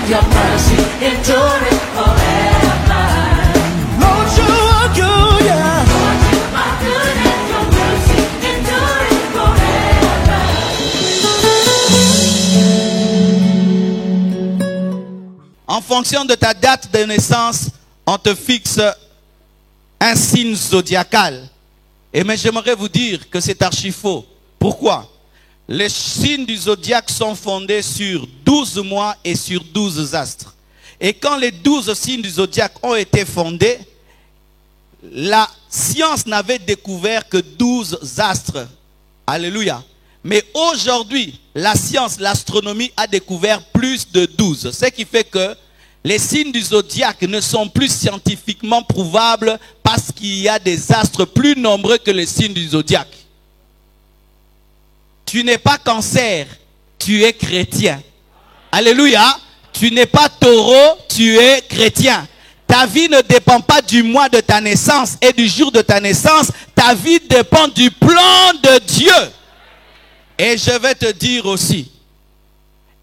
Your mercy endureth forever. Lord, you are good, yeah. Lord, you are good and your mercy endureth forever. En fonction de ta date de naissance, on te fixe un signe zodiacal. Et mais j'aimerais vous dire que c'est archi faux. Pourquoi? Les signes du zodiaque sont fondés sur 12 mois et sur 12 astres. Et quand les 12 signes du zodiaque ont été fondés, la science n'avait découvert que 12 astres. Alléluia. Mais aujourd'hui, la science, l'astronomie a découvert plus de 12. Ce qui fait que les signes du zodiaque ne sont plus scientifiquement prouvables parce qu'il y a des astres plus nombreux que les signes du zodiaque. Tu n'es pas cancer, tu es chrétien. Alléluia. Tu n'es pas taureau, tu es chrétien. Ta vie ne dépend pas du mois de ta naissance et du jour de ta naissance. Ta vie dépend du plan de Dieu. Et je vais te dire aussi,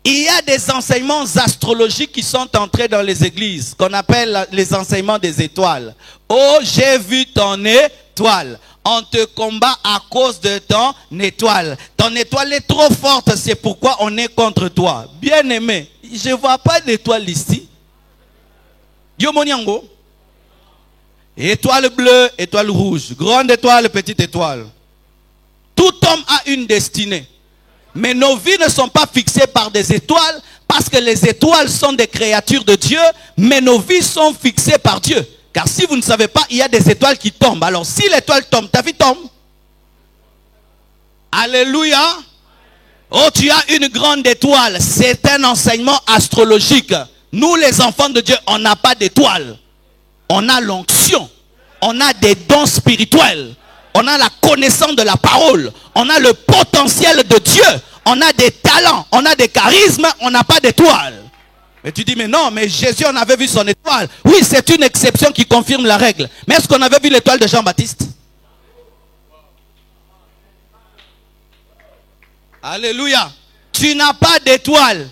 il y a des enseignements astrologiques qui sont entrés dans les églises, qu'on appelle les enseignements des étoiles. Oh, j'ai vu ton étoile. On te combat à cause de ton étoile. Ton étoile est trop forte, c'est pourquoi on est contre toi. Bien-aimé, je ne vois pas d'étoile ici. Yo moniango. Étoile bleue, étoile rouge. Grande étoile, petite étoile. Tout homme a une destinée. Mais nos vies ne sont pas fixées par des étoiles, parce que les étoiles sont des créatures de Dieu, mais nos vies sont fixées par Dieu. Car si vous ne savez pas, il y a des étoiles qui tombent. Alors si l'étoile tombe, ta vie tombe. Alléluia. Oh, tu as une grande étoile. C'est un enseignement astrologique. Nous, les enfants de Dieu, on n'a pas d'étoile. On a l'onction. On a des dons spirituels. On a la connaissance de la parole. On a le potentiel de Dieu. On a des talents. On a des charismes. On n'a pas d'étoile. Et tu dis, mais non, mais Jésus, on avait vu son étoile. Oui, c'est une exception qui confirme la règle. Mais est-ce qu'on avait vu l'étoile de Jean-Baptiste? Alléluia. Tu n'as pas d'étoile.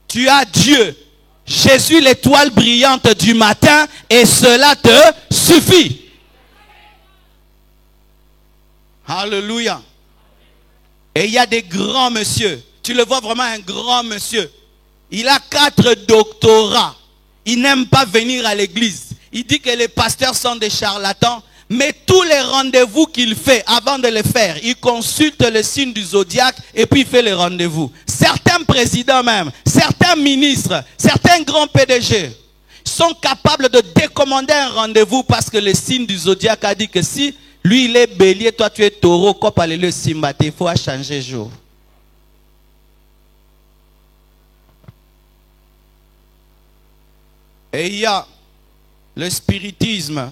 Tu as Dieu. Jésus, l'étoile brillante du matin, et cela te suffit. Alléluia. Et il y a des grands messieurs. Tu le vois vraiment, un grand monsieur. Il a 4 doctorats. Il n'aime pas venir à l'église. Il dit que les pasteurs sont des charlatans. Mais tous les rendez-vous qu'il fait, avant de les faire, il consulte le signe du zodiaque et puis il fait les rendez-vous. Certains présidents même, certains ministres, certains grands PDG sont capables de décommander un rendez-vous parce que le signe du zodiaque a dit que si lui il est bélier, toi tu es taureau, comme le simbate, il faut changer jour. Et il y a le spiritisme.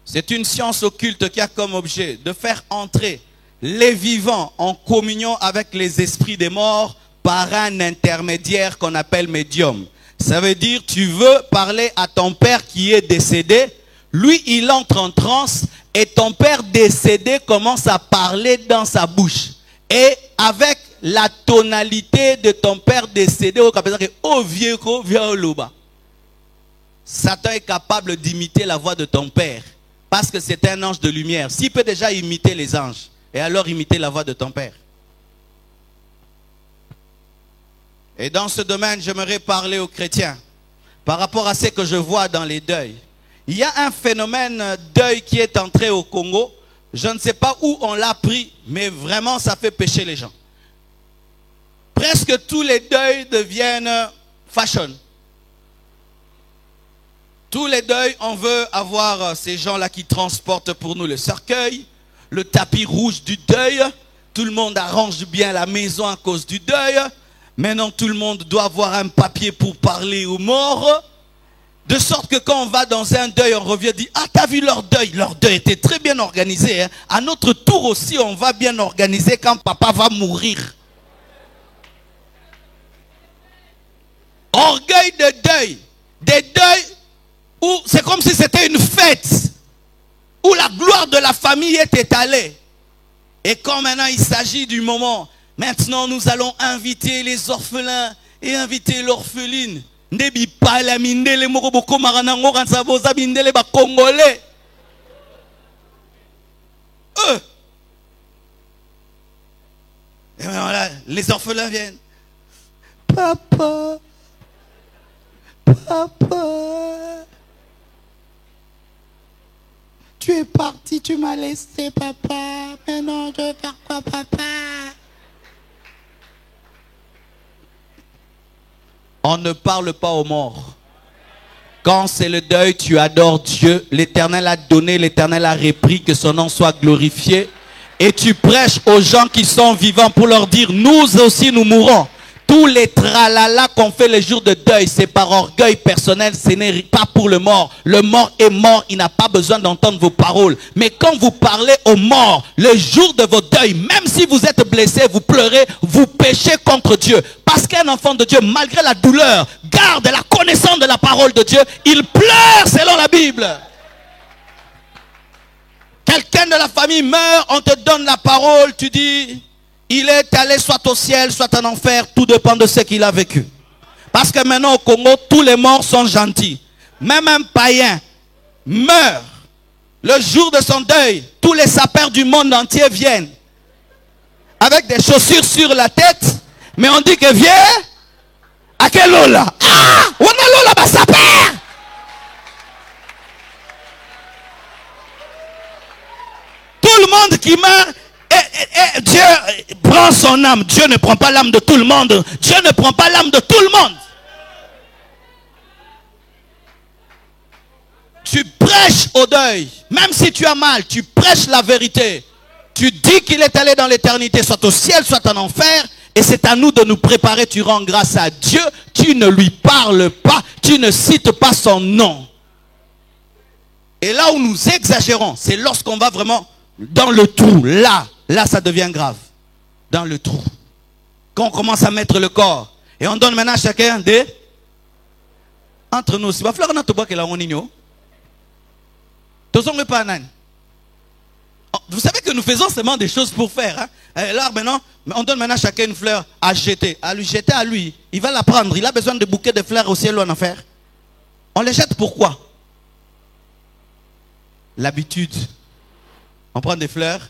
C'est une science occulte qui a comme objet de faire entrer les vivants en communion avec les esprits des morts par un intermédiaire qu'on appelle médium. Ça veut dire, tu veux parler à ton père qui est décédé, lui il entre en transe et ton père décédé commence à parler dans sa bouche. Et avec la tonalité de ton père décédé, au vieux, viens au loba. Satan est capable d'imiter la voix de ton père. Parce que c'est un ange de lumière. S'il peut déjà imiter les anges, et alors imiter la voix de ton père. Et dans ce domaine, j'aimerais parler aux chrétiens. Par rapport à ce que je vois dans les deuils. Il y a un phénomène deuil qui est entré au Congo. Je ne sais pas où on l'a pris, mais vraiment ça fait pécher les gens. Presque tous les deuils deviennent fashion. Tous les deuils, on veut avoir ces gens-là qui transportent pour nous le cercueil, le tapis rouge du deuil. Tout le monde arrange bien la maison à cause du deuil. Maintenant, tout le monde doit avoir un papier pour parler aux morts. De sorte que quand on va dans un deuil, on revient et dit, ah, t'as vu leur deuil? Leur deuil était très bien organisé. Hein? À notre tour aussi, on va bien organiser quand papa va mourir. Orgueil de deuil. Des deuils où c'est comme si c'était une fête, où la gloire de la famille est étalée. Et quand maintenant il s'agit du moment, maintenant nous allons inviter les orphelins et inviter l'orpheline. Ndebi pala mindele moko boko maranango kansa boza mindele ba congolais. Et voilà, les orphelins viennent. Papa, papa, tu es parti, tu m'as laissé, papa. Maintenant, je vais faire quoi, papa? On ne parle pas aux morts. Quand c'est le deuil, tu adores Dieu. L'Éternel a donné, l'Éternel a repris, que son nom soit glorifié. Et tu prêches aux gens qui sont vivants pour leur dire, nous aussi nous mourrons. Tous les tralala qu'on fait les jours de deuil, c'est par orgueil personnel, ce n'est pas pour le mort. Le mort est mort, il n'a pas besoin d'entendre vos paroles. Mais quand vous parlez aux morts, le jour de vos deuils, même si vous êtes blessé, vous pleurez, vous péchez contre Dieu. Parce qu'un enfant de Dieu, malgré la douleur, garde la connaissance de la parole de Dieu, il pleure selon la Bible. Quelqu'un de la famille meurt, on te donne la parole, tu dis... Il est allé soit au ciel, soit en enfer, tout dépend de ce qu'il a vécu. Parce que maintenant au Congo, tous les morts sont gentils. Même un païen meurt. Le jour de son deuil, tous les sapeurs du monde entier viennent. Avec des chaussures sur la tête. Mais on dit que viens. À quel lola? Ah! On a lola ba sapeur! Tout le monde qui meurt. Et Dieu prend son âme. Dieu ne prend pas l'âme de tout le monde. Dieu ne prend pas l'âme de tout le monde. Tu prêches au deuil. Même si tu as mal, tu prêches la vérité. Tu dis qu'il est allé dans l'éternité, soit au ciel, soit en enfer. Et c'est à nous de nous préparer. Tu rends grâce à Dieu. Tu ne lui parles pas. Tu ne cites pas son nom. Et là où nous exagérons, c'est lorsqu'on va vraiment dans le trou. Là, ça devient grave. Dans le trou. Quand on commence à mettre le corps. Et on donne maintenant à chacun des... Entre nous. Vous savez que nous faisons seulement des choses pour faire. Hein? Et là, maintenant, on donne maintenant à chacun une fleur à jeter. À lui jeter à lui. Il va la prendre. Il a besoin de bouquets de fleurs au ciel ou en enfer. On les jette pourquoi? L'habitude. On prend des fleurs.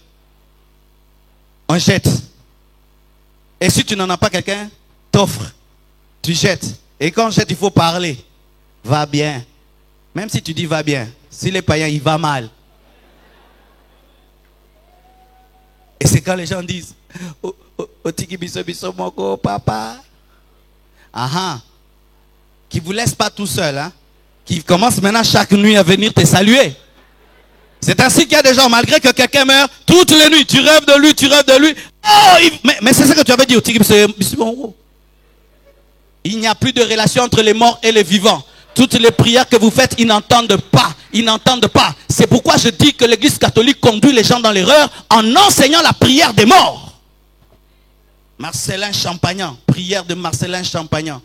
On jette. Et si tu n'en as pas, quelqu'un t'offre. Tu jettes. Et quand on jette, il faut parler. Va bien. Même si tu dis va bien. Si les païens, il va mal. Et c'est quand les gens disent Otiki biso biso moko papa. Aha. Qui vous laisse pas tout seul. Hein? Qui commence maintenant chaque nuit à venir te saluer. C'est ainsi qu'il y a des gens, malgré que quelqu'un meurt, toutes les nuits, tu rêves de lui, tu rêves de lui. Oh, mais c'est ce que tu avais dit au Tigre. Il n'y a plus de relation entre les morts et les vivants. Toutes les prières que vous faites, ils n'entendent pas. Ils n'entendent pas. C'est pourquoi je dis que l'église catholique conduit les gens dans l'erreur en enseignant la prière des morts. Marcellin Champagnat, prière de Marcellin Champagnat.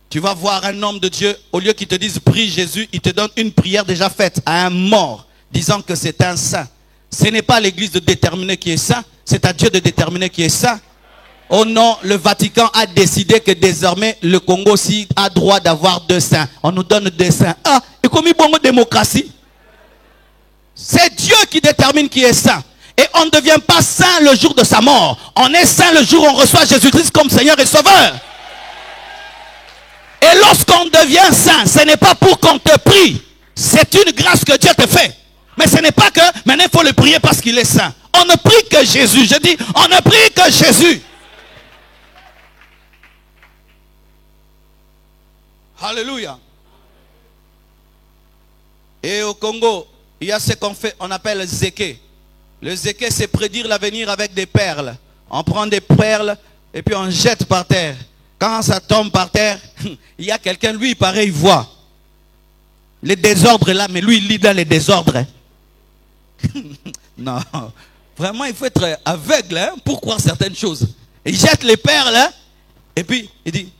Tu vas voir un homme de Dieu, au lieu qu'il te dise prie Jésus, il te donne une prière déjà faite à un mort, disant que c'est un saint. Ce n'est pas l'église de déterminer qui est saint, c'est à Dieu de déterminer qui est saint. Oh non, le Vatican a décidé que désormais le Congo aussi a droit d'avoir 2 saints. On nous donne 2 saints. Ah, et comme il y a démocratie, c'est Dieu qui détermine qui est saint. Et on ne devient pas saint le jour de sa mort. On est saint le jour où on reçoit Jésus-Christ comme Seigneur et Sauveur. Et lorsqu'on devient saint, ce n'est pas pour qu'on te prie. C'est une grâce que Dieu te fait. Mais ce n'est pas que maintenant il faut le prier parce qu'il est saint. On ne prie que Jésus. Je dis, on ne prie que Jésus. Alléluia. Et au Congo, il y a ce qu'on fait, on appelle le zéké. Le zéké, c'est prédire l'avenir avec des perles. On prend des perles et puis on jette par terre. Quand ça tombe par terre, il y a quelqu'un, lui, pareil, il voit les désordres là, mais lui, il lit dans les désordres. Non, vraiment, il faut être aveugle hein, pour croire certaines choses. Il jette les perles, hein, et puis il dit,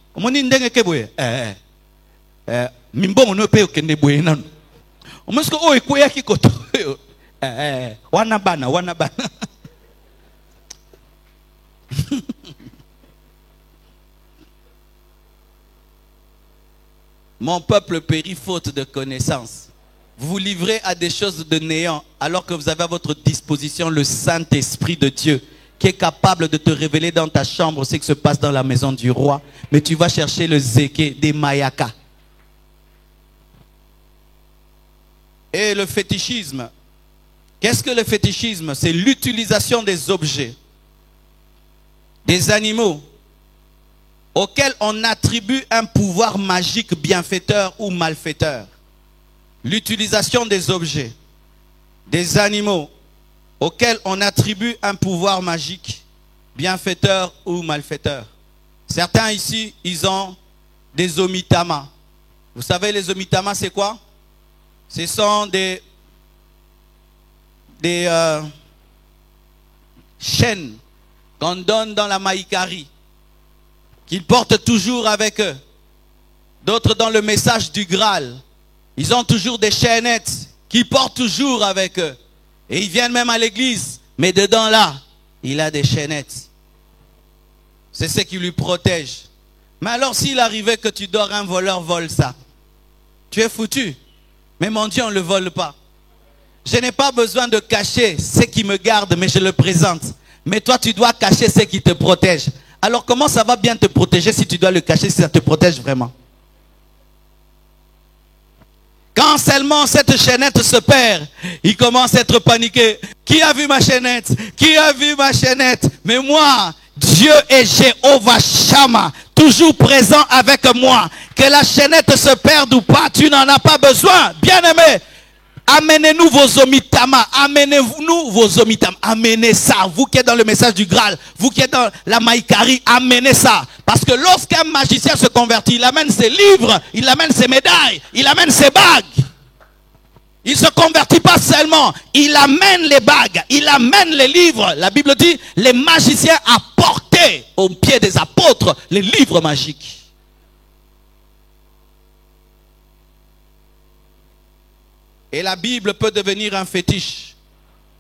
Mimbo ne peut que ne boye non. On me dit oh ikoya kikoto. Wanabana. Mon peuple périt faute de connaissance. Vous vous livrez à des choses de néant alors que vous avez à votre disposition le Saint-Esprit de Dieu qui est capable de te révéler dans ta chambre ce qui se passe dans la maison du roi. Mais tu vas chercher le zéké des Mayaka. Et le fétichisme. Qu'est-ce que le fétichisme? C'est l'utilisation des objets, des animaux, auxquels on attribue un pouvoir magique bienfaiteur ou malfaiteur. L'utilisation des objets, des animaux, auxquels on attribue un pouvoir magique bienfaiteur ou malfaiteur. Certains ici, ils ont des omitamas. Vous savez, les omitamas, c'est quoi? Ce sont des chaînes qu'on donne dans la maïkari, qu'ils portent toujours avec eux. D'autres dans le message du Graal, ils ont toujours des chaînettes qu'ils portent toujours avec eux. Et ils viennent même à l'église, mais dedans là, il a des chaînettes. C'est ce qui lui protège. Mais alors s'il arrivait que tu dors, un voleur vole ça, tu es foutu. Mais mon Dieu, on ne le vole pas. Je n'ai pas besoin de cacher ce qui me garde, mais je le présente. Mais toi, tu dois cacher ce qui te protège. Alors comment ça va bien te protéger si tu dois le cacher, si ça te protège vraiment? Quand seulement cette chaînette se perd, il commence à être paniqué. Qui a vu ma chaînette? Qui a vu ma chaînette? Mais moi, Dieu est Jéhovah Shammah, toujours présent avec moi. Que la chaînette se perde ou pas, tu n'en as pas besoin. Bien-aimé, amenez-nous vos omitamas, amenez-nous vos omitamas, amenez ça. Vous qui êtes dans le message du Graal, vous qui êtes dans la Maïkari, amenez ça. Parce que lorsqu'un magicien se convertit, il amène ses livres, il amène ses médailles, il amène ses bagues. Il ne se convertit pas seulement, il amène les bagues, il amène les livres. La Bible dit, les magiciens apportaient aux pieds des apôtres les livres magiques. Et la Bible peut devenir un fétiche.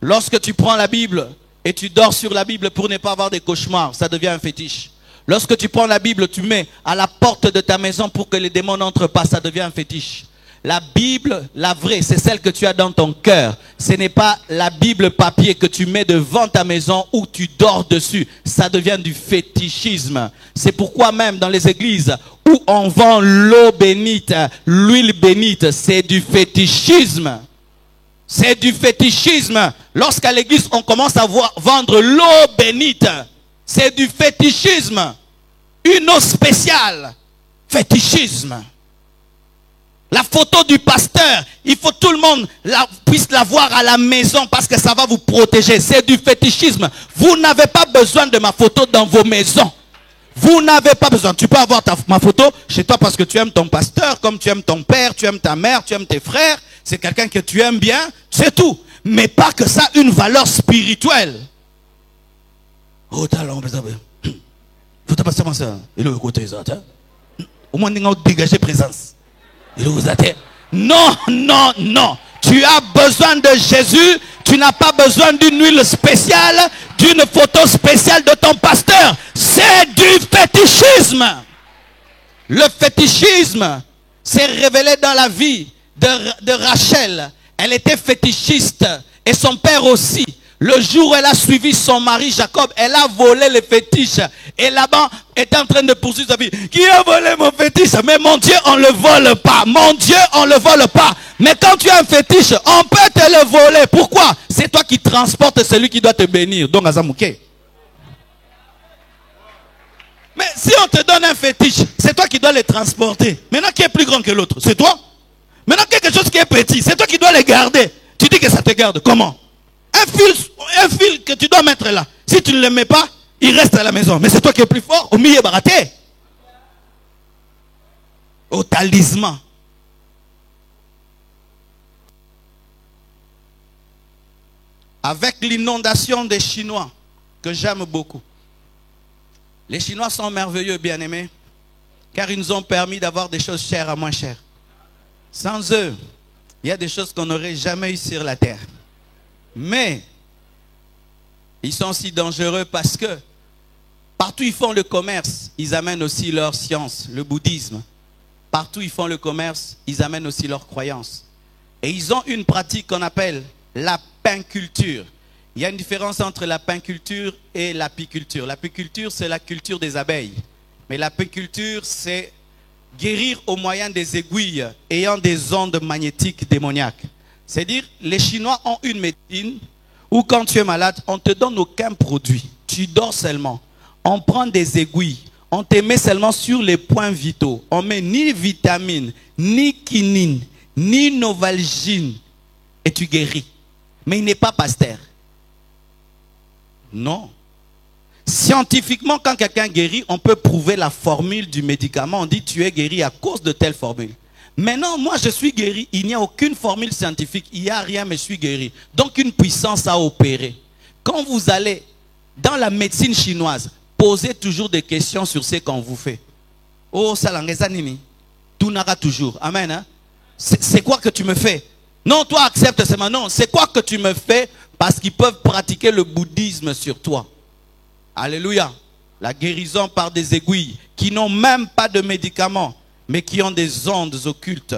Lorsque tu prends la Bible et tu dors sur la Bible pour ne pas avoir des cauchemars, ça devient un fétiche. Lorsque tu prends la Bible, tu mets à la porte de ta maison pour que les démons n'entrent pas, ça devient un fétiche. La Bible, la vraie, c'est celle que tu as dans ton cœur. Ce n'est pas la Bible papier que tu mets devant ta maison ou tu dors dessus. Ça devient du fétichisme. C'est pourquoi même dans les églises où on vend l'eau bénite, l'huile bénite, c'est du fétichisme. C'est du fétichisme. Lorsqu'à l'église on commence à vendre l'eau bénite, c'est du fétichisme. Une eau spéciale. Fétichisme. La photo du pasteur, il faut que tout le monde puisse la voir à la maison parce que ça va vous protéger. C'est du fétichisme. Vous n'avez pas besoin de ma photo dans vos maisons. Vous n'avez pas besoin. Tu peux avoir ma photo chez toi parce que tu aimes ton pasteur, comme tu aimes ton père, tu aimes ta mère, tu aimes tes frères. C'est quelqu'un que tu aimes bien, c'est tout. Mais pas que ça une valeur spirituelle. Oh, t'as l'homme, faut te passer ça. Et le côté ça, au moins, on dégager présence. Non, non, non. Tu as besoin de Jésus. Tu n'as pas besoin d'une huile spéciale, d'une photo spéciale de ton pasteur. C'est du fétichisme. Le fétichisme s'est révélé dans la vie de Rachel. Elle était fétichiste et son père aussi. Le jour où elle a suivi son mari Jacob, elle a volé les fétiches. Et là-bas, était en train de poursuivre sa vie. Qui a volé mon fétiche? Mais mon Dieu, on ne le vole pas. Mon Dieu, on ne le vole pas. Mais quand tu as un fétiche, on peut te le voler. Pourquoi? C'est toi qui transportes celui qui doit te bénir. Donc, Azamouké. Mais si on te donne un fétiche, c'est toi qui dois le transporter. Maintenant, qui est plus grand que l'autre? C'est toi. Maintenant, quelque chose qui est petit, c'est toi qui dois le garder. Tu dis que ça te garde. Comment? Un fil que tu dois mettre là. Si tu ne le mets pas, il reste à la maison. Mais c'est toi qui es plus fort. Au milieu baraté. Au talisman. Avec l'inondation des Chinois, que j'aime beaucoup. Les Chinois sont merveilleux, bien-aimés, car ils nous ont permis d'avoir des choses chères à moins chères. Sans eux, il y a des choses qu'on n'aurait jamais eues sur la terre. Mais, ils sont si dangereux parce que, partout ils font le commerce, ils amènent aussi leur science, le bouddhisme. Partout ils font le commerce, ils amènent aussi leurs croyances. Et ils ont une pratique qu'on appelle la painculture. Il y a une différence entre la painculture et l'apiculture. L'apiculture, c'est la culture des abeilles. Mais l'apiculture, c'est guérir au moyen des aiguilles ayant des ondes magnétiques démoniaques. C'est-à-dire, les Chinois ont une médecine où quand tu es malade, on ne te donne aucun produit. Tu dors seulement. On prend des aiguilles. On te met seulement sur les points vitaux. On met ni vitamine, ni quinine, ni novalgine. Et tu guéris. Mais il n'est pas pasteur. Non. Scientifiquement, quand quelqu'un guérit, on peut prouver la formule du médicament. On dit tu es guéri à cause de telle formule. Maintenant, moi je suis guéri. Il n'y a aucune formule scientifique. Il n'y a rien, mais je suis guéri. Donc une puissance a opéré. Quand vous allez dans la médecine chinoise, posez toujours des questions sur ce qu'on vous fait. Oh, salangeza nini. Tout n'aura toujours. Amen. Hein? C'est quoi que tu me fais? Non, toi accepte seulement. Non, c'est quoi que tu me fais? Parce qu'ils peuvent pratiquer le bouddhisme sur toi. Alléluia. La guérison par des aiguilles qui n'ont même pas de médicaments, mais qui ont des ondes occultes.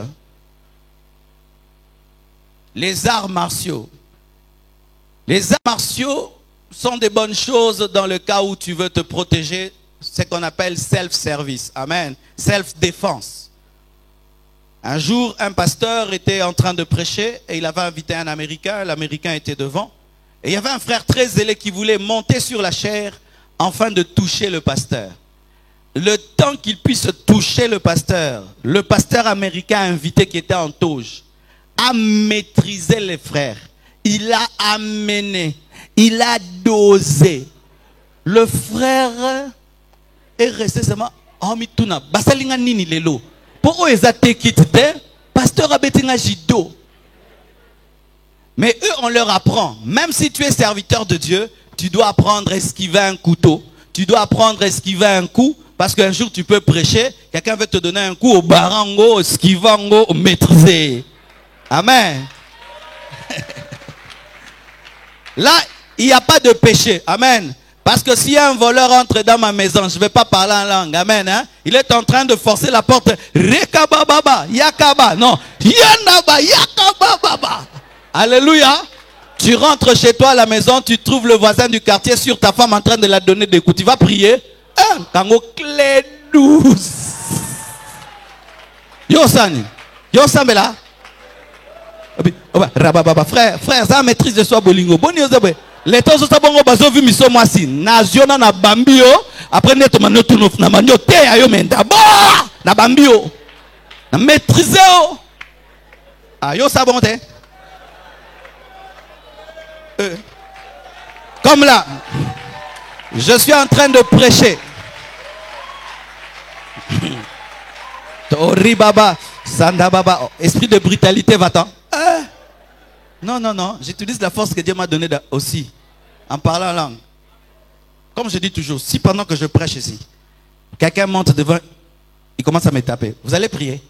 Les arts martiaux. Les arts martiaux sont des bonnes choses dans le cas où tu veux te protéger. C'est ce qu'on appelle self-service. Amen. Self-défense. Un jour, un pasteur était en train de prêcher et il avait invité un Américain. L'Américain était devant. Et il y avait un frère très zélé qui voulait monter sur la chaire afin de toucher le pasteur. Le temps qu'il puisse toucher le pasteur américain invité qui était en toge a maîtrisé les frères. Il a amené, il a dosé. Le frère est resté seulement. Oh, mituna, basalinga nini lelo. Pourquoi ils ont quitté? Pasteur a betinga jido. Mais eux, on leur apprend. Même si tu es serviteur de Dieu, tu dois apprendre à esquiver un couteau. Tu dois apprendre à esquiver un coup. Parce qu'un jour, tu peux prêcher. Quelqu'un veut te donner un coup au barango, au esquivango, au maîtriser. Amen. Là, il n'y a pas de péché. Amen. Parce que si un voleur entre dans ma maison, je ne vais pas parler en langue. Amen. Hein? Il est en train de forcer la porte. Rekabababa, yakaba. Non. Yanaba, yakabababa. Alléluia. Tu rentres chez toi à la maison, tu trouves le voisin du quartier sur ta femme en train de la donner des coups. Tu vas prier. Kango clé douce. Yo sani. Yo sambela. Rabababa. Frère, ça maîtrise de soi bolingo. Bon yo zabe. Les temps où sabongo bazo vu miso mwasi. Naziona na bambio. Après neto manotu na manyo te ayo menda. Bah! Na bambio. Na maîtriser. Ah yo sabongo te. Comme là, je suis en train de prêcher. Tori Baba, Sanda Baba, esprit de brutalité, va-t'en. Non, j'utilise la force que Dieu m'a donnée aussi, en parlant en langue. Comme je dis toujours, si pendant que je prêche ici, quelqu'un monte devant, il commence à me taper, vous allez prier.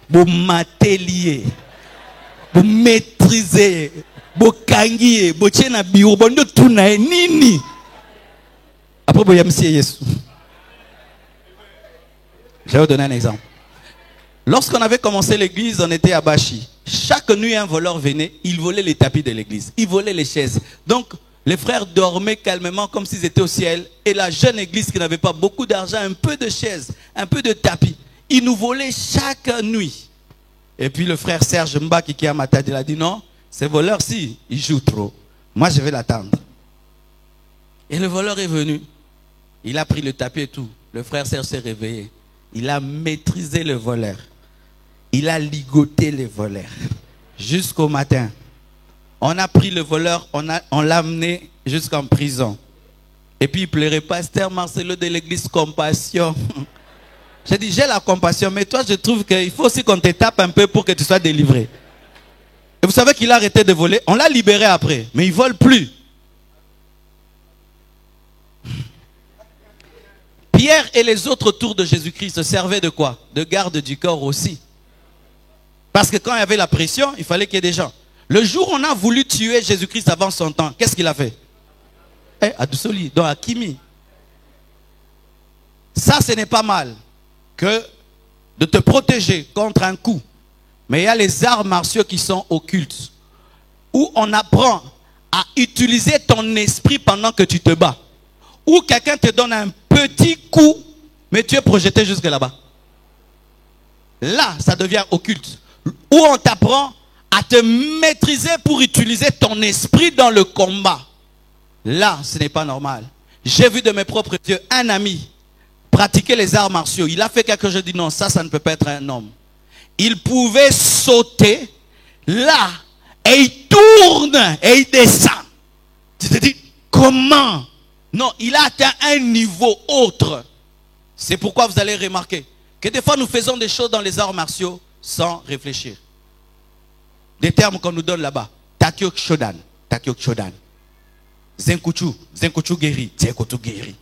Vous m'ateliez, vous maîtrisez. Bokangiye, bochena biwo, bondo tunae nini. Après, boyamsiye Yesu. Je vais vous donner un exemple. Lorsqu'on avait commencé l'église, on était à Bachi. Chaque nuit, un voleur venait, il volait les tapis de l'église. Il volait les chaises. Donc, les frères dormaient calmement comme s'ils étaient au ciel. Et la jeune église qui n'avait pas beaucoup d'argent, un peu de chaises, un peu de tapis. Ils nous volaient chaque nuit. Et puis le frère Serge Mbaki qui a matadi, il a dit non. Ces voleurs-ci, ils jouent trop. Moi, je vais l'attendre. Et le voleur est venu. Il a pris le tapis et tout. Le frère Serge s'est réveillé. Il a maîtrisé le voleur. Il a ligoté les voleurs. Jusqu'au matin. On a pris le voleur, on l'a amené jusqu'en prison. Et puis il pleurait. Pasteur Marcelo de l'église Compassion. J'ai dit, j'ai la compassion, mais toi, je trouve qu'il faut aussi qu'on te tape un peu pour que tu sois délivré. Et vous savez qu'il a arrêté de voler. On l'a libéré après, mais il ne vole plus. Pierre et les autres autour de Jésus-Christ se servaient de quoi? De garde du corps aussi. Parce que quand il y avait la pression, il fallait qu'il y ait des gens. Le jour où on a voulu tuer Jésus-Christ avant son temps, qu'est-ce qu'il a fait? À Doussoli, dans Akimi. Ça, ce n'est pas mal. que de te protéger contre un coup. Mais il y a les arts martiaux qui sont occultes, où on apprend à utiliser ton esprit pendant que tu te bats. Où quelqu'un te donne un petit coup, mais tu es projeté jusque là-bas. Là, ça devient occulte. Où on t'apprend à te maîtriser pour utiliser ton esprit dans le combat. Là, ce n'est pas normal. J'ai vu de mes propres yeux un ami pratiquer les arts martiaux. Il a fait quelque chose, je dis non, ça ne peut pas être un homme. Il pouvait sauter là et il tourne et il descend. Tu te dis, comment? Non, il a atteint un niveau autre. C'est pourquoi vous allez remarquer que des fois nous faisons des choses dans les arts martiaux sans réfléchir. Des termes qu'on nous donne là-bas. Takyo Shodan, Takyo Shodan. Zenkuchu, Zenkuchu Geri, Zenkuchu Geri.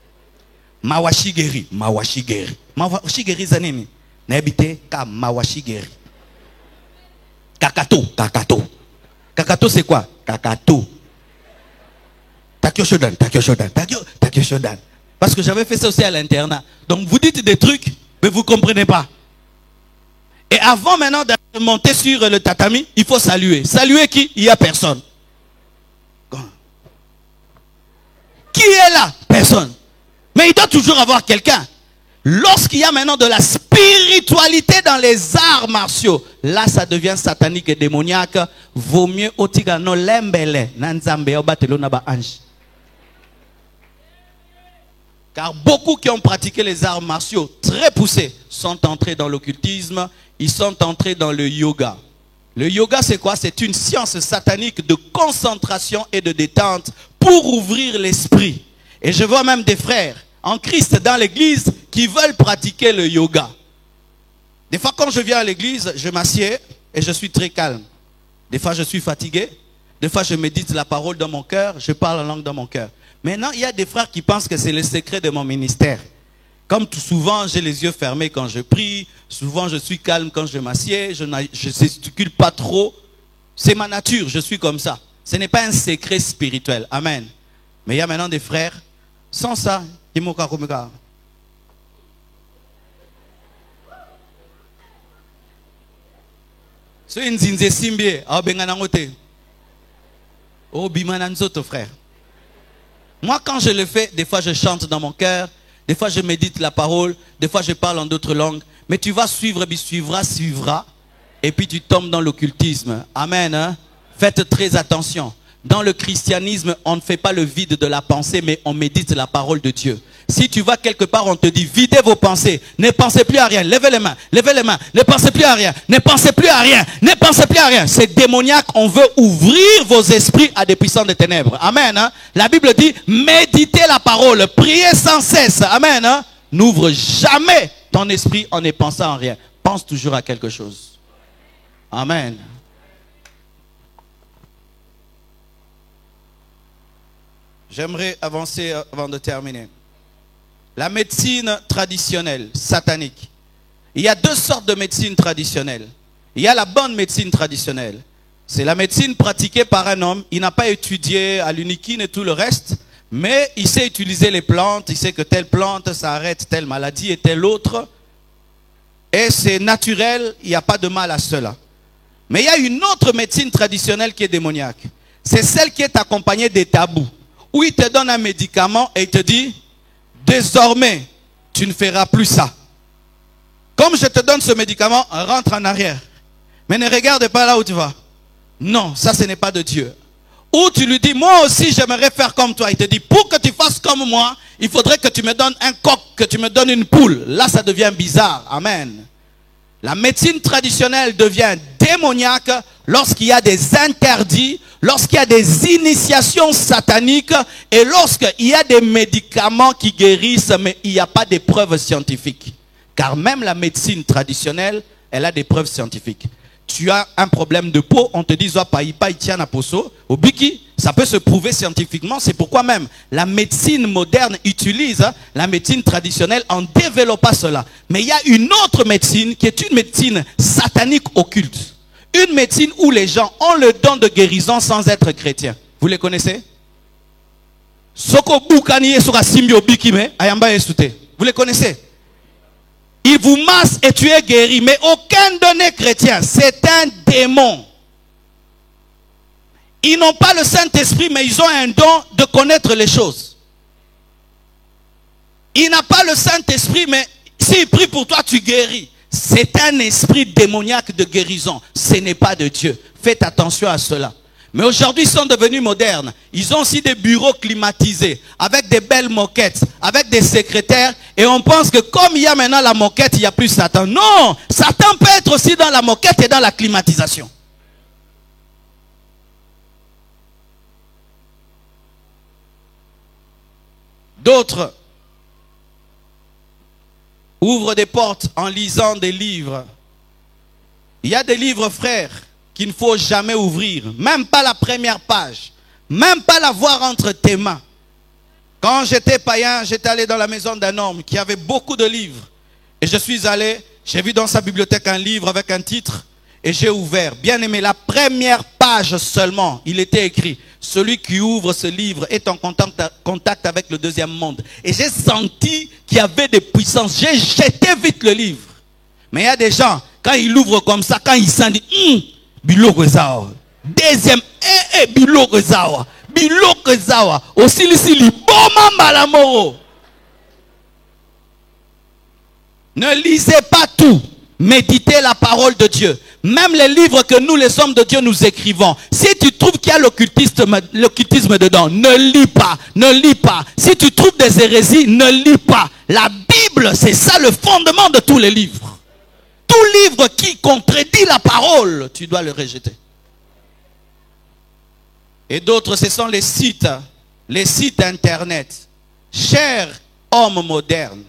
Mawashi Geri, Mawashi Geri. Mawashi Geri zanini. N'habite ka Mawashi Geri. Kakato, Kakato. Kakato c'est quoi? Kakato. Takyo Shodan, Takyo Shodan, Takyo Shodan. Parce que j'avais fait ça aussi à l'internat. Donc vous dites des trucs, mais vous ne comprenez pas. Et avant maintenant de monter sur le tatami, il faut saluer. Saluer qui? Il n'y a personne. Qui est là? Personne. Mais il doit toujours avoir quelqu'un. Lorsqu'il y a maintenant de la spiritualité dans les arts martiaux, là ça devient satanique et démoniaque. Vaut mieux otiga no lembele nanzambe obatelo naba ange. Car beaucoup qui ont pratiqué les arts martiaux très poussés sont entrés dans l'occultisme, ils sont entrés dans le yoga. Le yoga c'est quoi? C'est une science satanique de concentration et de détente pour ouvrir l'esprit. Et je vois même des frères en Christ dans l'église qui veulent pratiquer le yoga. Des fois quand je viens à l'église, je m'assieds et je suis très calme. Des fois je suis fatigué, des fois je médite la parole dans mon cœur, je parle la langue dans mon cœur. Maintenant, il y a des frères qui pensent que c'est le secret de mon ministère. Comme tout souvent, j'ai les yeux fermés quand je prie. Souvent, je suis calme quand je m'assieds. Je ne gesticule pas trop. C'est ma nature, je suis comme ça. Ce n'est pas un secret spirituel. Amen. Mais il y a maintenant des frères, sans ça, ils m'ont kakumika. C'est une zinze simbie. Oh, bimananzoto, frère. Moi, quand je le fais, des fois je chante dans mon cœur, des fois je médite la parole, des fois je parle en d'autres langues. Mais tu vas suivre, suivra, et puis tu tombes dans l'occultisme. Amen. Hein? Faites très attention. Dans le christianisme, on ne fait pas le vide de la pensée, mais on médite la parole de Dieu. Si tu vas quelque part, on te dit, videz vos pensées, ne pensez plus à rien, levez les mains, ne pensez plus à rien, ne pensez plus à rien, ne pensez plus à rien. C'est démoniaque, on veut ouvrir vos esprits à des puissants des ténèbres. Amen. Hein? La Bible dit, méditez la parole, priez sans cesse. Amen. Hein? N'ouvre jamais ton esprit en ne pensant à rien. Pense toujours à quelque chose. Amen. J'aimerais avancer avant de terminer. La médecine traditionnelle, satanique. Il y a deux sortes de médecine traditionnelle. Il y a la bonne médecine traditionnelle. C'est la médecine pratiquée par un homme. Il n'a pas étudié à l'uniquine et tout le reste. Mais il sait utiliser les plantes. Il sait que telle plante, ça arrête telle maladie et telle autre. Et c'est naturel. Il n'y a pas de mal à cela. Mais il y a une autre médecine traditionnelle qui est démoniaque. C'est celle qui est accompagnée des tabous. Où il te donne un médicament et il te dit, désormais, tu ne feras plus ça. Comme je te donne ce médicament, rentre en arrière. Mais ne regarde pas là où tu vas. Non, ça ce n'est pas de Dieu. Ou tu lui dis, moi aussi j'aimerais faire comme toi. Il te dit, pour que tu fasses comme moi, il faudrait que tu me donnes un coq, que tu me donnes une poule. Là ça devient bizarre. Amen. La médecine traditionnelle devient démoniaque lorsqu'il y a des interdits, lorsqu'il y a des initiations sataniques et lorsqu'il y a des médicaments qui guérissent, mais il n'y a pas de preuves scientifiques. Car même la médecine traditionnelle, elle a des preuves scientifiques. Tu as un problème de peau, on te dit au biki, ça peut se prouver scientifiquement. C'est pourquoi même la médecine moderne utilise la médecine traditionnelle en développant cela. Mais il y a une autre médecine qui est une médecine satanique occulte. Une médecine où les gens ont le don de guérison sans être chrétiens. Vous les connaissez? Vous les connaissez? Il vous masse et tu es guéri. Mais aucun d'eux n'est chrétien. C'est un démon. Ils n'ont pas le Saint-Esprit, mais ils ont un don de connaître les choses. Il n'a pas le Saint-Esprit, mais s'il prie pour toi, tu guéris. C'est un esprit démoniaque de guérison. Ce n'est pas de Dieu. Faites attention à cela. Mais aujourd'hui, ils sont devenus modernes. Ils ont aussi des bureaux climatisés, avec des belles moquettes, avec des secrétaires. Et on pense que comme il y a maintenant la moquette, il n'y a plus Satan. Non, Satan peut être aussi dans la moquette et dans la climatisation. D'autres ouvrent des portes en lisant des livres. Il y a des livres, frères, qu'il ne faut jamais ouvrir. Même pas la première page. Même pas la voir entre tes mains. Quand j'étais païen, j'étais allé dans la maison d'un homme qui avait beaucoup de livres. Et je suis allé, j'ai vu dans sa bibliothèque un livre avec un titre. Et j'ai ouvert. Bien aimé, la première page seulement, il était écrit: celui qui ouvre ce livre est en contact avec le deuxième monde. Et j'ai senti qu'il y avait des puissances. J'ai jeté vite le livre. Mais il y a des gens, quand ils l'ouvrent comme ça, quand ils sentent, Biloko Zawa. Deuxième, Biloko Zawa. Biloko Zawa. Aussi, li boma malamoro. Ne lisez pas tout. Méditez la parole de Dieu. Même les livres que nous, les hommes de Dieu, nous écrivons. Si tu trouves qu'il y a l'occultisme dedans, ne lis pas. Ne lis pas. Si tu trouves des hérésies, ne lis pas. La Bible, c'est ça le fondement de tous les livres. Tout livre qui contredit la parole, tu dois le rejeter. Et d'autres, ce sont les sites internet. Cher homme moderne,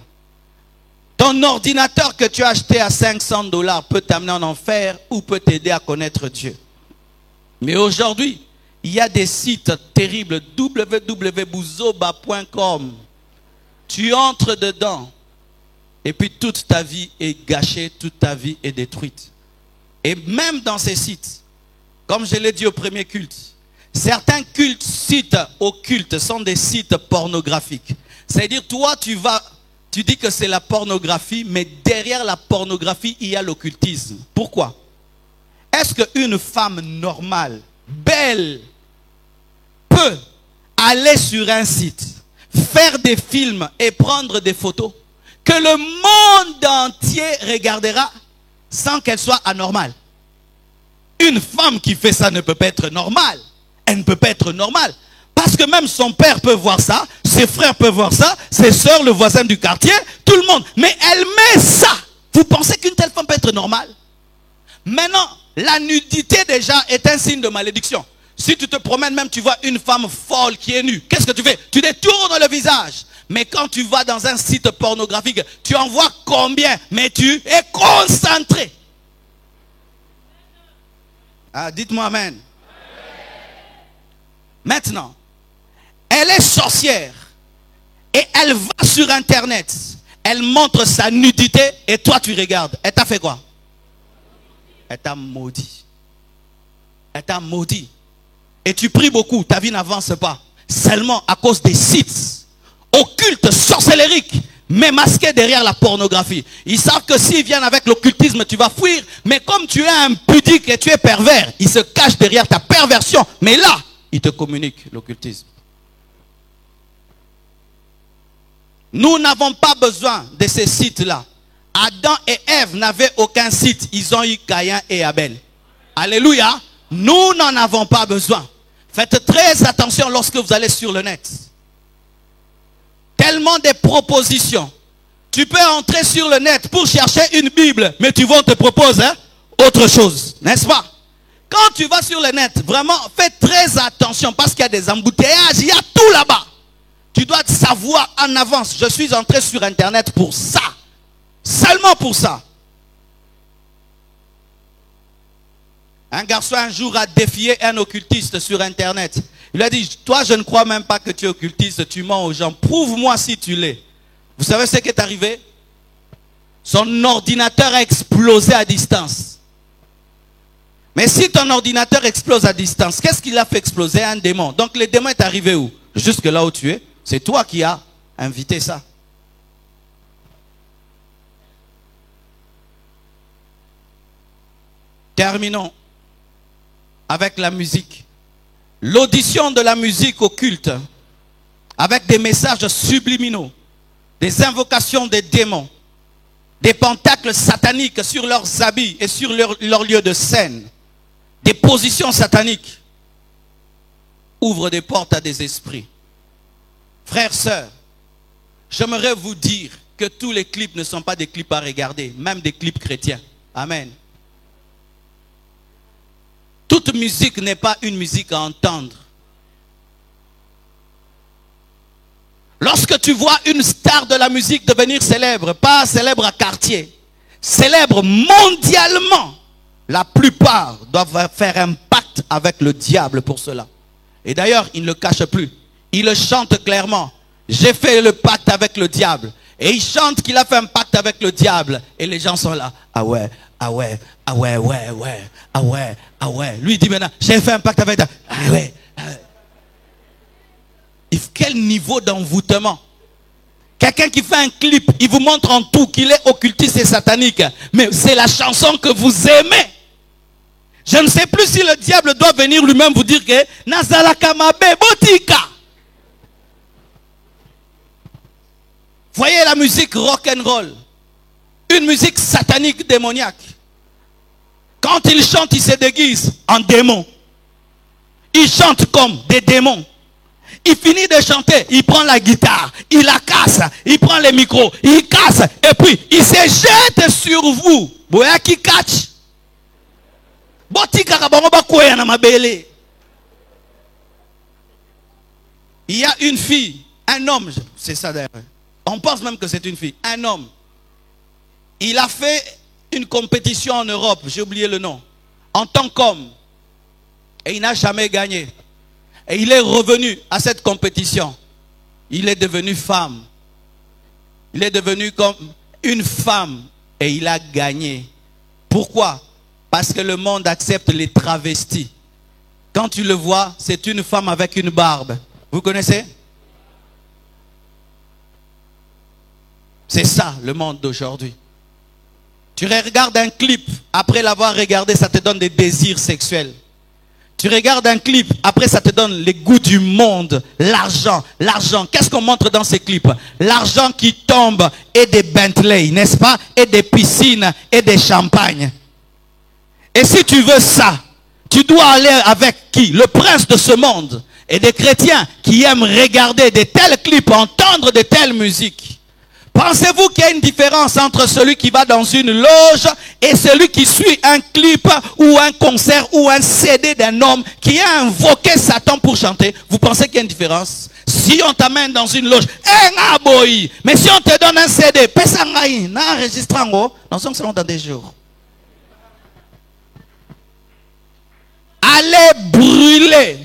ton ordinateur que tu as acheté à $500 peut t'amener en enfer ou peut t'aider à connaître Dieu. Mais aujourd'hui, il y a des sites terribles, www.buzoba.com. Tu entres dedans et puis toute ta vie est gâchée, toute ta vie est détruite. Et même dans ces sites, comme je l'ai dit au premier culte, certains sites occultes sont des sites pornographiques. C'est-à-dire, toi, tu dis que c'est la pornographie, mais derrière la pornographie, il y a l'occultisme. Pourquoi? Est-ce qu'une femme normale, belle, peut aller sur un site, faire des films et prendre des photos que le monde entier regardera sans qu'elle soit anormale? Une femme qui fait ça ne peut pas être normale. Elle ne peut pas être normale. Parce que même son père peut voir ça, ses frères peuvent voir ça, ses soeurs, le voisin du quartier, tout le monde. Mais elle met ça. Vous pensez qu'une telle femme peut être normale? Maintenant, la nudité déjà est un signe de malédiction. Si tu te promènes même, tu vois une femme folle qui est nue. Qu'est-ce que tu fais? Tu détournes le visage. Mais quand tu vas dans un site pornographique, tu en vois combien? Mais tu es concentré. Ah, dites-moi amen. Maintenant, elle est sorcière et elle va sur internet, elle montre sa nudité et toi tu regardes. Elle t'a fait quoi? Elle t'a maudit. Elle t'a maudit. Et tu pries beaucoup, ta vie n'avance pas. Seulement à cause des sites occultes, sorcellériques, mais masqués derrière la pornographie. Ils savent que s'ils viennent avec l'occultisme, tu vas fuir. Mais comme tu es impudique et tu es pervers, ils se cachent derrière ta perversion. Mais là, ils te communiquent l'occultisme. Nous n'avons pas besoin de ces sites-là. Adam et Ève n'avaient aucun site. Ils ont eu Caïn et Abel. Alléluia. Nous n'en avons pas besoin. Faites très attention lorsque vous allez sur le net. Tellement de propositions. Tu peux entrer sur le net pour chercher une Bible, mais tu vas te proposer autre chose. N'est-ce pas? Quand tu vas sur le net, vraiment, fais très attention parce qu'il y a des embouteillages, il y a tout là-bas. Tu dois savoir en avance, je suis entré sur internet pour ça. Seulement pour ça. Un garçon un jour a défié un occultiste sur internet. Il a dit, toi je ne crois même pas que tu es occultiste, tu mens aux gens. Prouve-moi si tu l'es. Vous savez ce qui est arrivé? Son ordinateur a explosé à distance. Mais si ton ordinateur explose à distance, qu'est-ce qu'il a fait exploser? Un démon. Donc le démon est arrivé où? Jusque là où tu es. C'est toi qui as invité ça. Terminons avec la musique. L'audition de la musique occulte avec des messages subliminaux, des invocations des démons, des pentacles sataniques sur leurs habits et sur leur lieu de scène, des positions sataniques, ouvrent des portes à des esprits. Frères, sœurs, j'aimerais vous dire que tous les clips ne sont pas des clips à regarder, même des clips chrétiens. Amen. Toute musique n'est pas une musique à entendre. Lorsque tu vois une star de la musique devenir célèbre, pas célèbre à quartier, célèbre mondialement, la plupart doivent faire un pacte avec le diable pour cela. Et d'ailleurs, il ne le cache plus. Il le chante clairement. J'ai fait le pacte avec le diable. Et il chante qu'il a fait un pacte avec le diable. Et les gens sont là. Ah ouais, ah ouais, ah ouais, ouais, ouais, ah ouais, ah ouais. Lui il dit maintenant, j'ai fait un pacte avec le diable. Ah ouais, ah ouais. Quel niveau d'envoûtement. Quelqu'un qui fait un clip, il vous montre en tout qu'il est occultiste et satanique. Mais c'est la chanson que vous aimez. Je ne sais plus si le diable doit venir lui-même vous dire que Nazalaka mabe botika. Voyez la musique rock and roll. Une musique satanique démoniaque. Quand il chante, il se déguise en démon. Il chante comme des démons. Il finit de chanter, il prend la guitare, il la casse, il prend les micros, il casse, et puis il se jette sur vous. Boya qui catch. Il y a une fille, un homme, c'est ça d'ailleurs. On pense même que c'est une fille, un homme. Il a fait une compétition en Europe, j'ai oublié le nom, en tant qu'homme. Et il n'a jamais gagné. Et il est revenu à cette compétition. Il est devenu femme. Il est devenu comme une femme. Et il a gagné. Pourquoi? Parce que le monde accepte les travestis. Quand tu le vois, c'est une femme avec une barbe. Vous connaissez? C'est ça le monde d'aujourd'hui. Tu regardes un clip, après l'avoir regardé, ça te donne des désirs sexuels. Tu regardes un clip, après ça te donne les goûts du monde, l'argent, l'argent. Qu'est-ce qu'on montre dans ces clips? L'argent qui tombe et des Bentley, n'est-ce pas? Et des piscines et des champagnes. Et si tu veux ça, tu dois aller avec qui? Le prince de ce monde. Et des chrétiens qui aiment regarder de tels clips, entendre de telles musiques. Pensez-vous qu'il y a une différence entre celui qui va dans une loge et celui qui suit un clip ou un concert ou un CD d'un homme qui a invoqué Satan pour chanter? Vous pensez qu'il y a une différence? Si on t'amène dans une loge, mais si on te donne un CD, nous sommes dans des jours. Allez brûler,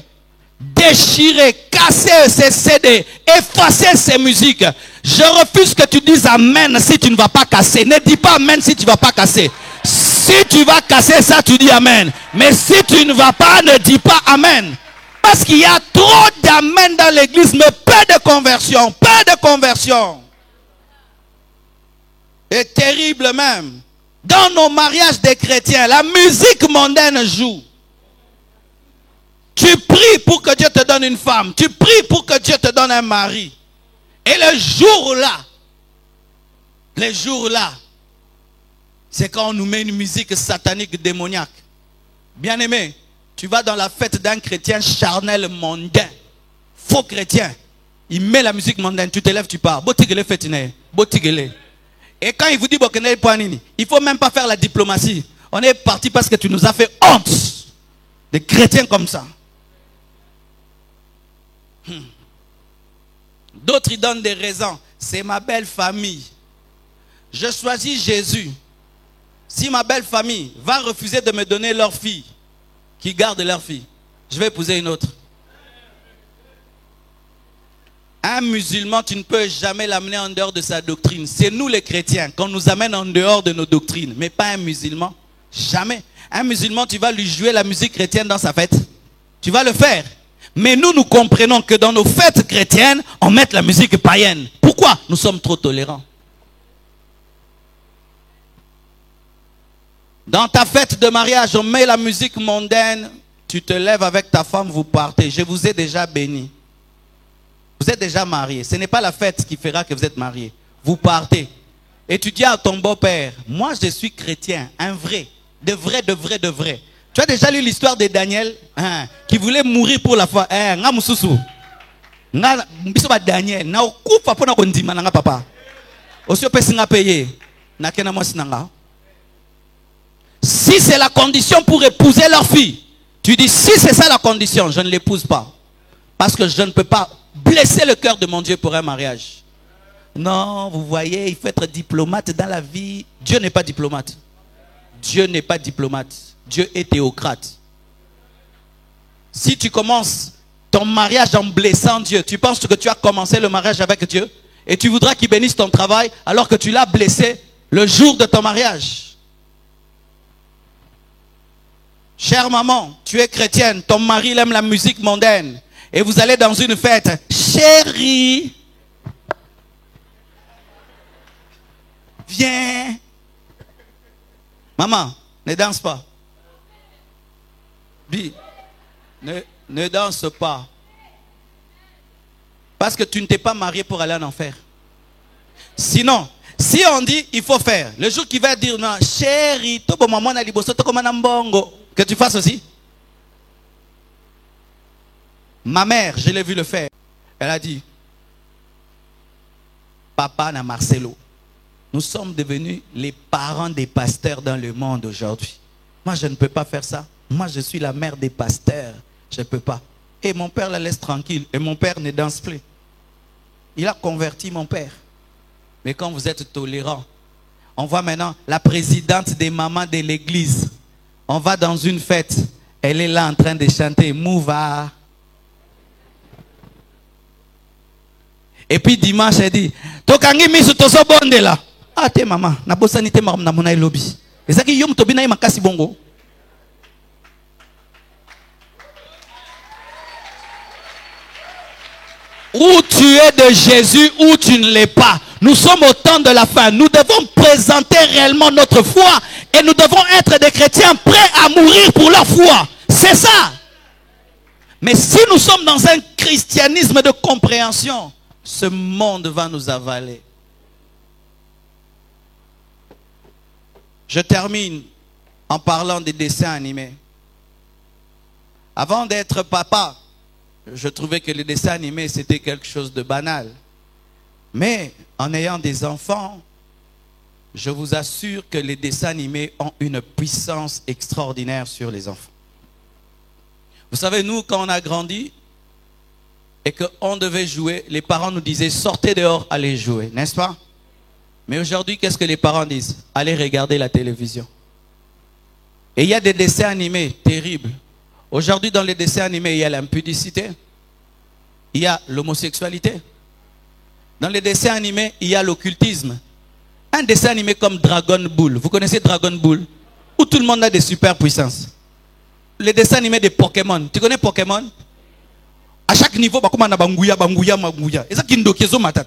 déchirer, casser ces CD, effacer ces musiques. Je refuse que tu dises amen si tu ne vas pas casser. Ne dis pas amen si tu ne vas pas casser. Si tu vas casser ça, tu dis amen. Mais si tu ne vas pas, ne dis pas amen. Parce qu'il y a trop d'amen dans l'église, mais peu de conversion. Peu de conversion. Et terrible même. Dans nos mariages des chrétiens, la musique mondaine joue. Tu pries pour que Dieu te donne une femme. Tu pries pour que Dieu te donne un mari. Et les jours là, c'est quand on nous met une musique satanique démoniaque. Bien aimé, tu vas dans la fête d'un chrétien charnel mondain, faux chrétien. Il met la musique mondaine, tu te lèves, tu pars. Et quand il vous dit il faut même pas faire la diplomatie. On est parti parce que tu nous as fait honte. Des chrétiens comme ça. D'autres, ils donnent des raisons. C'est ma belle famille. Je choisis Jésus. Si ma belle famille va refuser de me donner leur fille, qui garde leur fille, je vais épouser une autre. Un musulman, tu ne peux jamais l'amener en dehors de sa doctrine. C'est nous les chrétiens qu'on nous amène en dehors de nos doctrines. Mais pas un musulman. Jamais. Un musulman, tu vas lui jouer la musique chrétienne dans sa fête. Tu vas le faire. Mais nous, nous comprenons que dans nos fêtes chrétiennes, on met la musique païenne. Pourquoi? Nous sommes trop tolérants. Dans ta fête de mariage, on met la musique mondaine. Tu te lèves avec ta femme, vous partez. Je vous ai déjà béni. Vous êtes déjà mariés. Ce n'est pas la fête qui fera que vous êtes mariés. Vous partez. Et tu dis à ton beau-père, moi je suis chrétien, un vrai, de vrai, de vrai, de vrai. Tu as déjà lu l'histoire de Daniel, hein, qui voulait mourir pour la foi. Nga mususu. Nga bisoba Daniel. Na okufa pona kondima nanga papa. Aussi opesi nga payer. Na kena mwasi nanga. Si c'est la condition pour épouser leur fille, tu dis si c'est ça la condition, je ne l'épouse pas. Parce que je ne peux pas blesser le cœur de mon Dieu pour un mariage. Non, vous voyez, il faut être diplomate dans la vie. Dieu n'est pas diplomate. Dieu n'est pas diplomate. Dieu est théocrate. Si tu commences ton mariage en blessant Dieu, tu penses que tu as commencé le mariage avec Dieu et tu voudras qu'il bénisse ton travail alors que tu l'as blessé le jour de ton mariage. Chère maman, tu es chrétienne, ton mari aime la musique mondaine et vous allez dans une fête. Chérie, viens. Maman, ne danse pas. Bi, ne danse pas. Parce que tu ne t'es pas marié pour aller en enfer. Sinon, si on dit il faut faire, le jour qui va dire non, chérie, que tu fasses aussi. Ma mère, je l'ai vu le faire. Elle a dit, papa na Marcelo. Nous sommes devenus les parents des pasteurs dans le monde aujourd'hui. Moi, je ne peux pas faire ça. Moi, je suis la mère des pasteurs. Je ne peux pas. Et mon père la laisse tranquille. Et mon père ne danse plus. Il a converti mon père. Mais quand vous êtes tolérant, on voit maintenant la présidente des mamans de l'église. On va dans une fête. Elle est là en train de chanter Mouva. Et puis dimanche, elle dit Tokangi misu toso bonde là. Ah, te maman, na bosani te maram na mona lobby. Ezaki yom tobina makasi bongo. Où tu es de Jésus, où tu ne l'es pas. Nous sommes au temps de la fin. Nous devons présenter réellement notre foi et nous devons être des chrétiens prêts à mourir pour leur foi. C'est ça. Mais si nous sommes dans un christianisme de compréhension, ce monde va nous avaler. Je termine en parlant des dessins animés. Avant d'être papa, je trouvais que les dessins animés, c'était quelque chose de banal. Mais en ayant des enfants, je vous assure que les dessins animés ont une puissance extraordinaire sur les enfants. Vous savez, nous, quand on a grandi et qu'on devait jouer, les parents nous disaient, sortez dehors, allez jouer, n'est-ce pas? Mais aujourd'hui, qu'est-ce que les parents disent? Allez regarder la télévision. Et il y a des dessins animés terribles. Aujourd'hui, dans les dessins animés, il y a l'impudicité. Il y a l'homosexualité. Dans les dessins animés, il y a l'occultisme. Un dessin animé comme Dragon Ball. Vous connaissez Dragon Ball? Où tout le monde a des super puissances. Les dessins animés de Pokémon. Tu connais Pokémon? À chaque niveau, banguya. Et ça qui nous matat.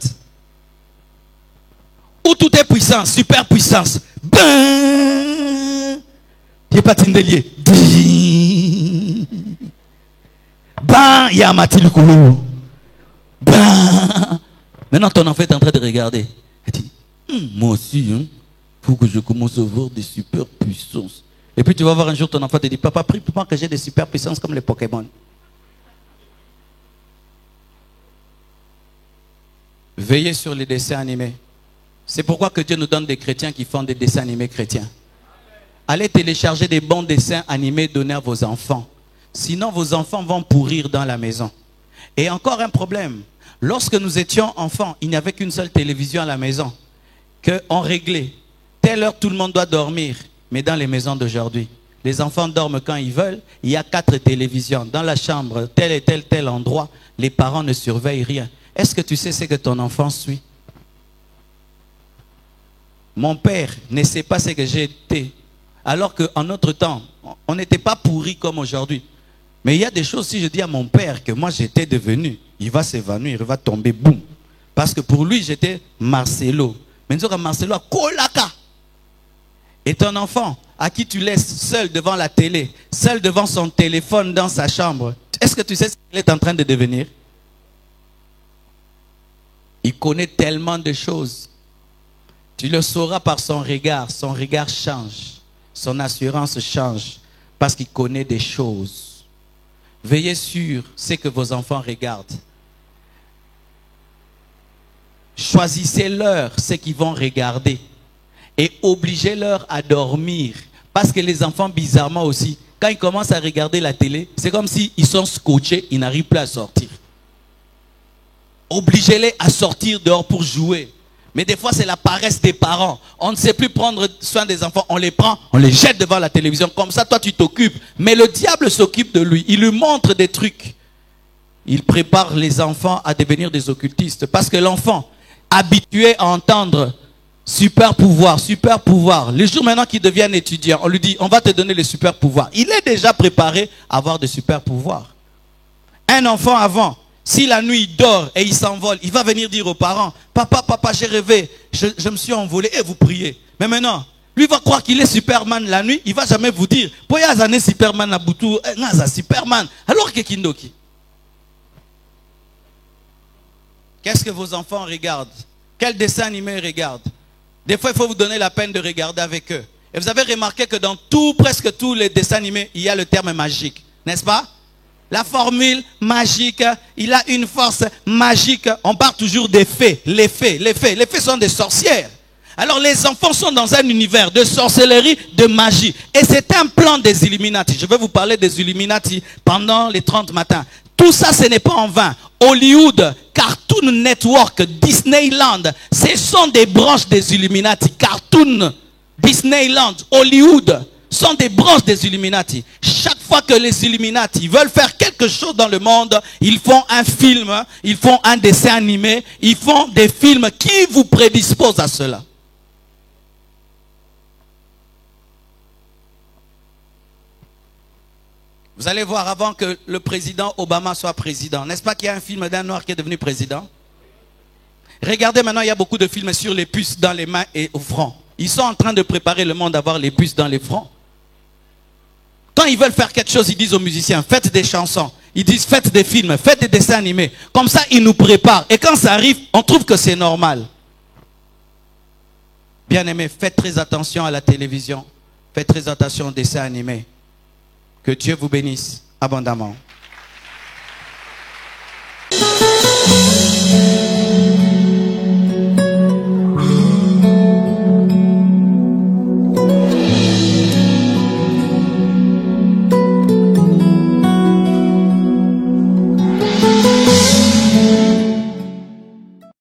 Où tout est puissance, super puissance. Ben, il n'y a pas de délier. Ben, il y a Mathilde Koulou. Ben, maintenant ton enfant est en train de regarder. Il dit, moi aussi, il faut que je commence à avoir des super puissances. Et puis tu vas voir un jour ton enfant te dit, papa, prie pour moi que j'ai des super puissances comme les Pokémon. Veillez sur les dessins animés. C'est pourquoi que Dieu nous donne des chrétiens qui font des dessins animés chrétiens. Allez télécharger des bons dessins animés donnés à vos enfants. Sinon, vos enfants vont pourrir dans la maison. Et encore un problème. Lorsque nous étions enfants, il n'y avait qu'une seule télévision à la maison. Qu'on réglait. Telle heure, tout le monde doit dormir. Mais dans les maisons d'aujourd'hui, les enfants dorment quand ils veulent. Il y a 4 télévisions. Dans la chambre, tel et tel endroit, les parents ne surveillent rien. Est-ce que tu sais ce que ton enfant suit? Mon père ne sait pas ce que j'ai été. Alors qu'en notre temps, on n'était pas pourris comme aujourd'hui. Mais il y a des choses, si je dis à mon père que moi j'étais devenu, il va s'évanouir, il va tomber, boum. Parce que pour lui, j'étais Marcelo. Mais nous sommes Marcelo à Kolaka. Et ton enfant, à qui tu laisses seul devant la télé, seul devant son téléphone dans sa chambre, est-ce que tu sais ce qu'il est en train de devenir? Il connaît tellement de choses. Tu le sauras par son regard change, son assurance change, parce qu'il connaît des choses. Veillez sur ce que vos enfants regardent. Choisissez-leur ce qu'ils vont regarder et obligez-leur à dormir. Parce que les enfants, bizarrement aussi, quand ils commencent à regarder la télé, c'est comme s'ils sont scotchés, ils n'arrivent plus à sortir. Obligez-les à sortir dehors pour jouer. Mais des fois, c'est la paresse des parents. On ne sait plus prendre soin des enfants. On les prend, on les jette devant la télévision. Comme ça, toi, tu t'occupes. Mais le diable s'occupe de lui. Il lui montre des trucs. Il prépare les enfants à devenir des occultistes. Parce que l'enfant, habitué à entendre super pouvoir, les jours maintenant qu'il devient étudiant, on lui dit, on va te donner les super pouvoirs. Il est déjà préparé à avoir des super pouvoirs. Un enfant avant, si la nuit il dort et il s'envole, il va venir dire aux parents, papa, j'ai rêvé, je me suis envolé, et vous priez. Mais maintenant, lui va croire qu'il est Superman la nuit, il va jamais vous dire, Poyazane Superman na Boutou, Naza Superman, alors que Kindoki. Qu'est-ce que vos enfants regardent? Quel dessin animé ils regardent? Des fois, il faut vous donner la peine de regarder avec eux. Et vous avez remarqué que dans presque tous les dessins animés, il y a le terme magique. N'est-ce pas? La formule magique, il a une force magique. On parle toujours des fées. Les fées sont des sorcières. Alors les enfants sont dans un univers de sorcellerie, de magie. Et c'est un plan des Illuminati. Je vais vous parler des Illuminati pendant les 30 matins. Tout ça, ce n'est pas en vain. Hollywood, Cartoon Network, Disneyland, ce sont des branches des Illuminati. Cartoon, Disneyland, Hollywood sont des branches des Illuminati. Chaque fois que les Illuminati veulent faire quelque chose dans le monde, ils font un film, ils font un dessin animé, ils font des films qui vous prédisposent à cela. Vous allez voir, avant que le président Obama soit président, n'est-ce pas qu'il y a un film d'un noir qui est devenu président? Regardez maintenant, il y a beaucoup de films sur les puces dans les mains et au front. Ils sont en train de préparer le monde à avoir les puces dans les fronts. Quand ils veulent faire quelque chose, ils disent aux musiciens, faites des chansons. Ils disent, faites des films, faites des dessins animés. Comme ça, ils nous préparent. Et quand ça arrive, on trouve que c'est normal. Bien-aimés, faites très attention à la télévision. Faites très attention aux dessins animés. Que Dieu vous bénisse abondamment.